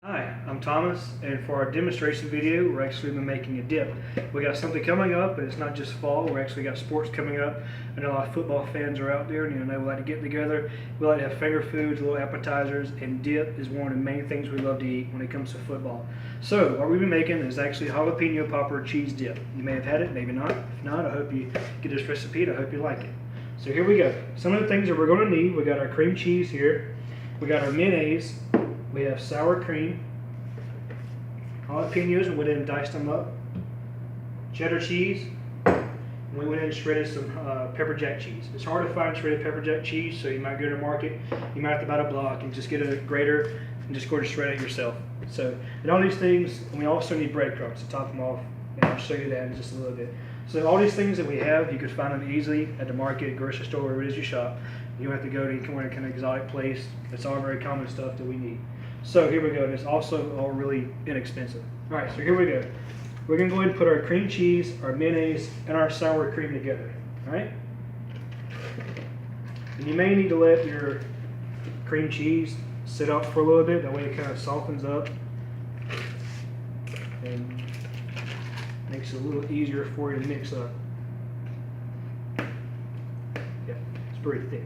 Hi, I'm Thomas, and for our demonstration video, we're actually making a dip. We got something coming up, and it's not just fall. We actually got sports coming up. I know a lot of football fans are out there, and they like to get together. We like to have finger foods, little appetizers, and dip is one of the main things we love to eat when it comes to football. So what we've been making is actually jalapeno popper cheese dip. You may have had it, maybe not. If not, I hope you get this recipe, and I hope you like it. So here we go. Some of the things that we're going to need: we got our cream cheese here, we got our mayonnaise. We have sour cream, jalapenos, and went in and diced them up, cheddar cheese, and we went in and shredded some pepper jack cheese. It's hard to find shredded pepper jack cheese, so you might go to the market, you might have to buy a block and just get a grater and just go to shred it yourself. So, and all these things, and we also need breadcrumbs to top them off, and I'll show you that in just a little bit. So all these things that we have, you can find them easily at the market, grocery store, wherever it is you shop. You don't have to go to any kind of exotic place. It's all very common stuff that we need. So here we go, and it's also all really inexpensive. All right, so here we go. We're gonna go ahead and put our cream cheese, our mayonnaise, and our sour cream together, all right? And you may need to let your cream cheese sit out for a little bit, that way it kind of softens up and makes it a little easier for you to mix up. Yeah, it's pretty thick.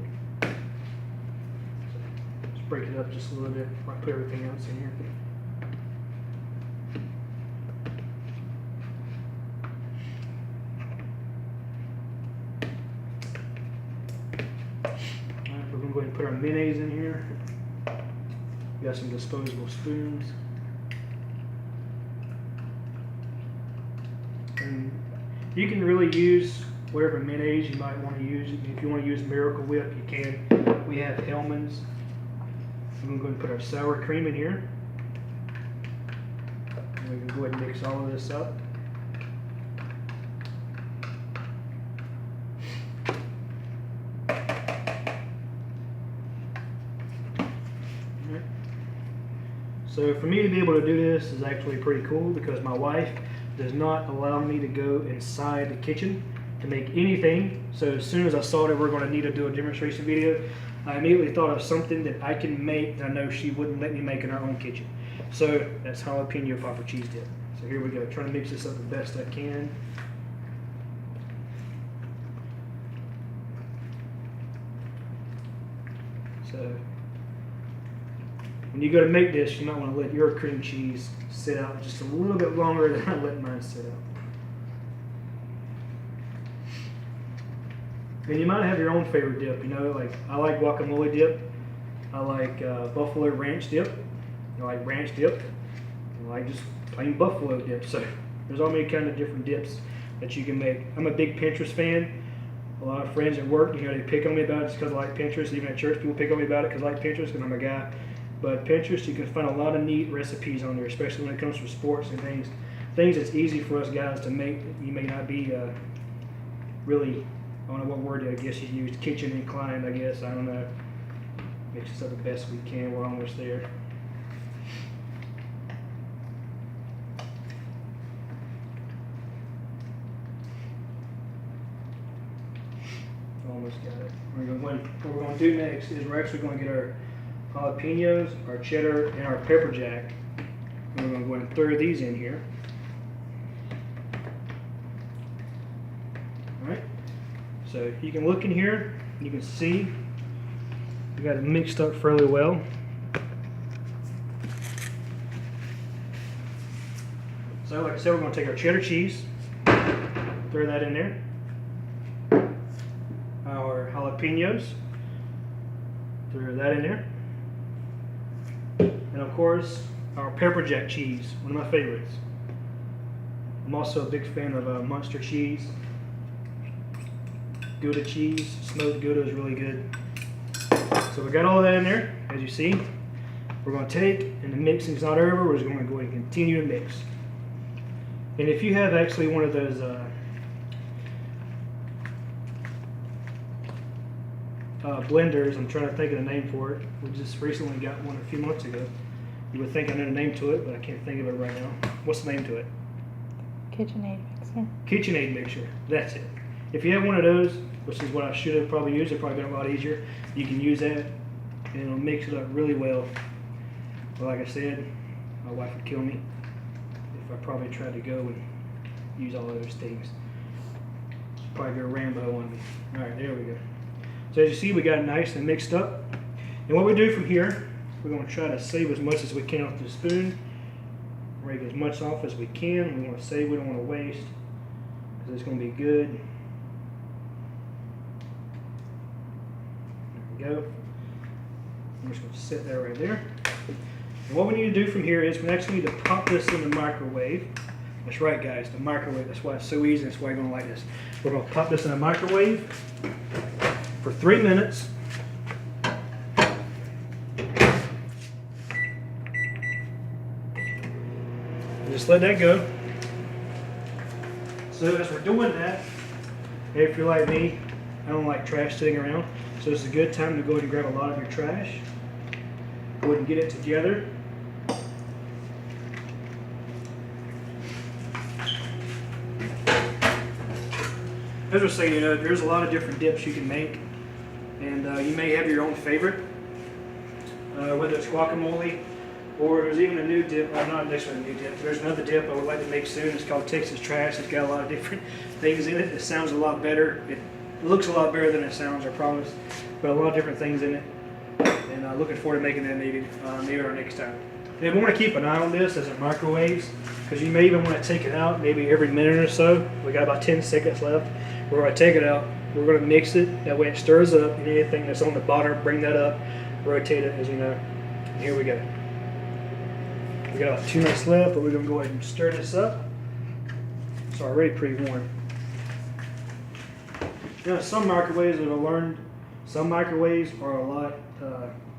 Break it up just a little bit before I put everything else in here. Alright, we're going to go ahead and put our mayonnaise in here. We got some disposable spoons. And you can really use whatever mayonnaise you might want to use. If you want to use Miracle Whip, you can. We have Hellmann's. I'm going to go and put our sour cream in here. And we can go ahead and mix all of this up. Right. So for me to be able to do this is actually pretty cool because my wife does not allow me to go inside the kitchen to make anything. So as soon as I saw that we're going to need to do a demonstration video, I immediately thought of something that I can make that I know she wouldn't let me make in our own kitchen. So that's jalapeno popper cheese dip. So here we go, trying to mix this up the best I can. So when you go to make this, you might want to let your cream cheese sit out just a little bit longer than I let mine sit out. And you might have your own favorite dip, you know, like I like guacamole dip, I like buffalo ranch dip, I like ranch dip, I like just plain buffalo dip. So there's all many kind of different dips that you can make. I'm a big Pinterest fan. A lot of friends at work, you know, they pick on me about it just because I like Pinterest. Even at church, people pick on me about it because I like Pinterest because I'm a guy. But Pinterest, you can find a lot of neat recipes on there, especially when it comes to sports and things that's easy for us guys to make. You may not be really, I don't know what word I guess you used, kitchen inclined, I guess, I don't know. Mix this up the best we can, we're almost there. Almost got it. What we're going to do next is we're actually going to get our jalapenos, our cheddar, and our pepper jack. And we're going to go ahead and throw these in here. Alright. So you can look in here, you can see we got it mixed up fairly well. So like I said, we're going to take our cheddar cheese, throw that in there, our jalapenos, throw that in there, and of course our pepper jack cheese, one of my favorites. I'm also a big fan of Munster cheese. Gouda cheese, smoked Gouda is really good. So we got all that in there, as you see. We're going to take, and the mixing's not over, we're just going to go ahead and continue to mix. And if you have actually one of those blenders, I'm trying to think of the name for it. We just recently got one a few months ago. You would think I know the name to it, but I can't think of it right now. What's the name to it? KitchenAid mixer. KitchenAid mixer, that's it. If you have one of those, which is what I should have probably used, it'd probably been a lot easier. You can use that, and it'll mix it up really well. But like I said, My wife would kill me if I probably tried to go and use all of those things. She'd probably go Rambo on me. All right, there we go. So as you see, we got it nice and mixed up. And what we do from here, we're going to try to save as much as we can off the spoon. Rake as much off as we can. We want to save, we don't want to waste, because it's going to be good. There we go. I'm just going to sit that right there. And what we need to do from here is we actually need to pop this in the microwave. That's right, guys, the microwave. That's why it's so easy. That's why you're going to like this. We're going to pop this in the microwave for 3 minutes. Just let that go. So as we're doing that, if you're like me, I don't like trash sitting around. So it's a good time to go ahead and grab a lot of your trash. Go ahead and get it together. As we're saying, you know, there's a lot of different dips you can make, and you may have your own favorite, whether it's guacamole, or there's even a new dip. Well, not necessarily a new dip. There's another dip I would like to make soon. It's called Texas Trash. It's got a lot of different things in it. It sounds a lot better. It looks a lot better than it sounds, I promise. But a lot of different things in it, and looking forward to making that maybe our next time. And we want to keep an eye on this as it microwaves, because you may even want to take it out maybe every minute or so. We got about 10 seconds left. We're going to take it out. We're going to mix it. That way it stirs up. And anything that's on the bottom, bring that up. Rotate it, as you know. And here we go. We got about 2 minutes left, but we're going to go ahead and stir this up. It's already pretty warm. You know, some microwaves that I've learned, some microwaves are a lot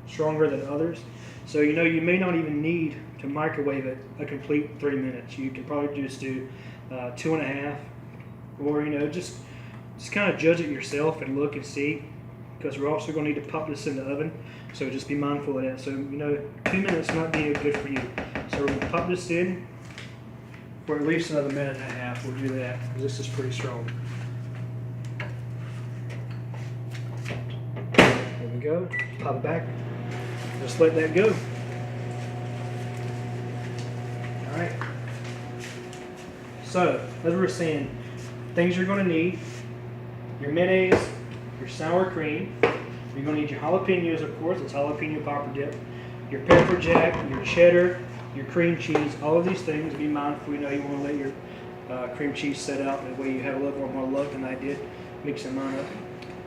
stronger than others. So, you know, you may not even need to microwave it a complete 3 minutes. You can probably just do 2.5, or, you know, just kind of judge it yourself and look and see, because we're also going to need to pop this in the oven. So just be mindful of that. So, you know, 2 minutes might be good for you. So we're going to pop this in for at least another minute and a half. We'll do that, because this is pretty strong. There we go. Pop it back. Just let that go. All right. So, as we were saying, things you're going to need: your mayonnaise, your sour cream. You're going to need your jalapenos, of course. It's jalapeno popper dip. Your pepper jack, your cheddar, your cream cheese. All of these things. Be mindful. You know you want to let your cream cheese set out. That way you have a little more luck than I did mixing mine up.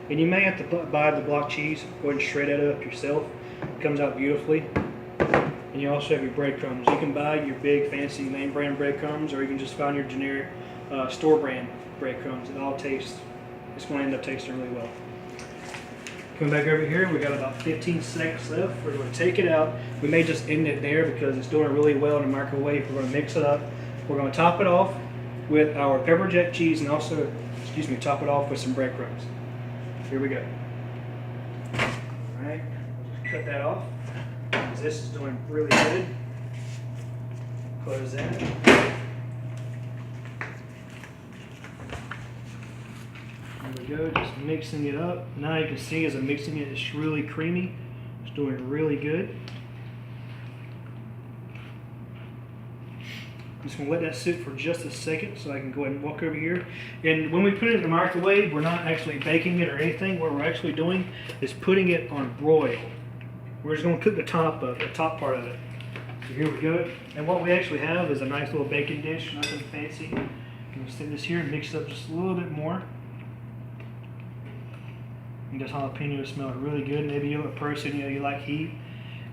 And you may have to buy the block cheese. Go ahead and shred that up yourself. It comes out beautifully. And you also have your breadcrumbs. You can buy your big fancy name brand breadcrumbs, or you can just find your generic store brand breadcrumbs. It all tastes. It's going to end up tasting really well. Coming back over here, we got about 15 seconds left. We're going to take it out. We may just end it there because it's doing really well in the microwave. We're going to mix it up. We're going to top it off with our pepper jack cheese, and also, top it off with some breadcrumbs. Here we go. All right, just cut that off, because this is doing really good. Close that. There we go, just mixing it up. Now you can see as I'm mixing it, it's really creamy. It's doing really good. I'm just going to let that sit for just a second so I can go ahead and walk over here. And when we put it in the microwave, we're not actually baking it or anything. What we're actually doing is putting it on broil. We're just going to cook the top part of it. So here we go. And what we actually have is a nice little baking dish, nothing fancy. I'm going to stick this here and mix it up just a little bit more. And this jalapeno smells really good. Maybe you're a person, you like heat.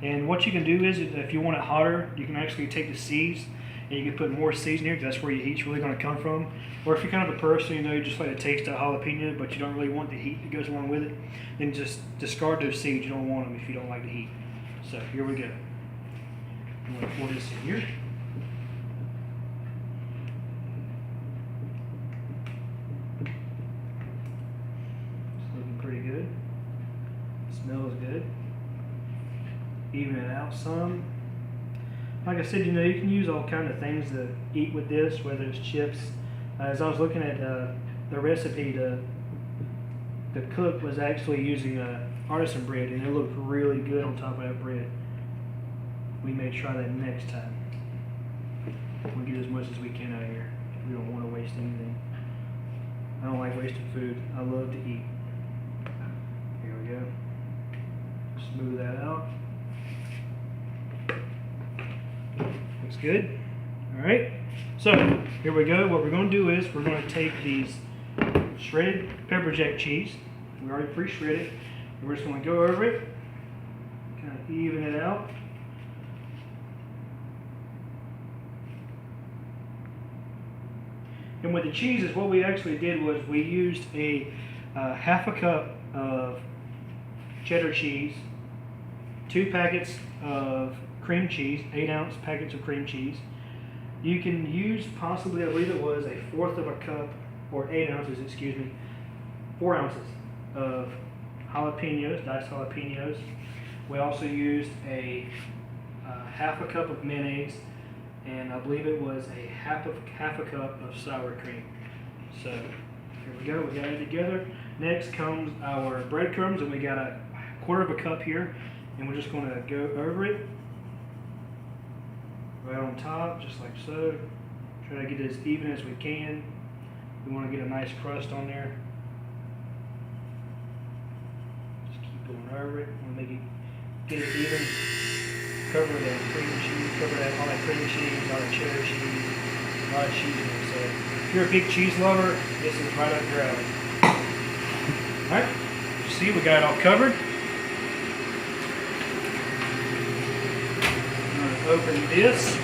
And what you can do is, if you want it hotter, you can actually take the seeds and you can put more seeds in here, because that's where your heat's really going to come from. Or if you're kind of a person, you just like to taste that jalapeno, but you don't really want the heat that goes along with it, then just discard those seeds. You don't want them if you don't like the heat. So here we go. I'm going to pour this in here. It's looking pretty good. Smells good. Even it out some. Like I said, you can use all kinds of things to eat with this, whether it's chips. As I was looking at the recipe, the cook was actually using artisan bread, and it looked really good on top of that bread. We may try that next time. We'll get as much as we can out of here. We don't want to waste anything. I don't like wasting food. I love to eat. Here we go. Smooth that out. Looks good. Alright. So, here we go. What we're going to do is we're going to take these shredded pepper jack cheese. We already pre-shredded. And we're just going to go over it. Kind of even it out. And with the cheeses, what we actually did was we used a half a cup of cheddar cheese, 2 packets of cream cheese, 8-ounce packets of cream cheese. You can use possibly, I believe it was a 1/4 of a cup, or 8 ounces, excuse me, 4 ounces of jalapenos, diced jalapenos. We also used a half a cup of mayonnaise, and I believe it was a half a cup of sour cream. So here we go, we got it together. Next comes our breadcrumbs, and we got a 1/4 of a cup here, and we're just going to go over it right on top, just like so. Try to get it as even as we can. We want to get a nice crust on there. Just keep going over it. We want to make it, get it even. Cover that cream cheese, cover that all that cream cheese, all that cheddar cheese, a lot of cheese in there. So if you're a big cheese lover, this is right up your alley. Alright, you see we got it all covered. I'm going to open this.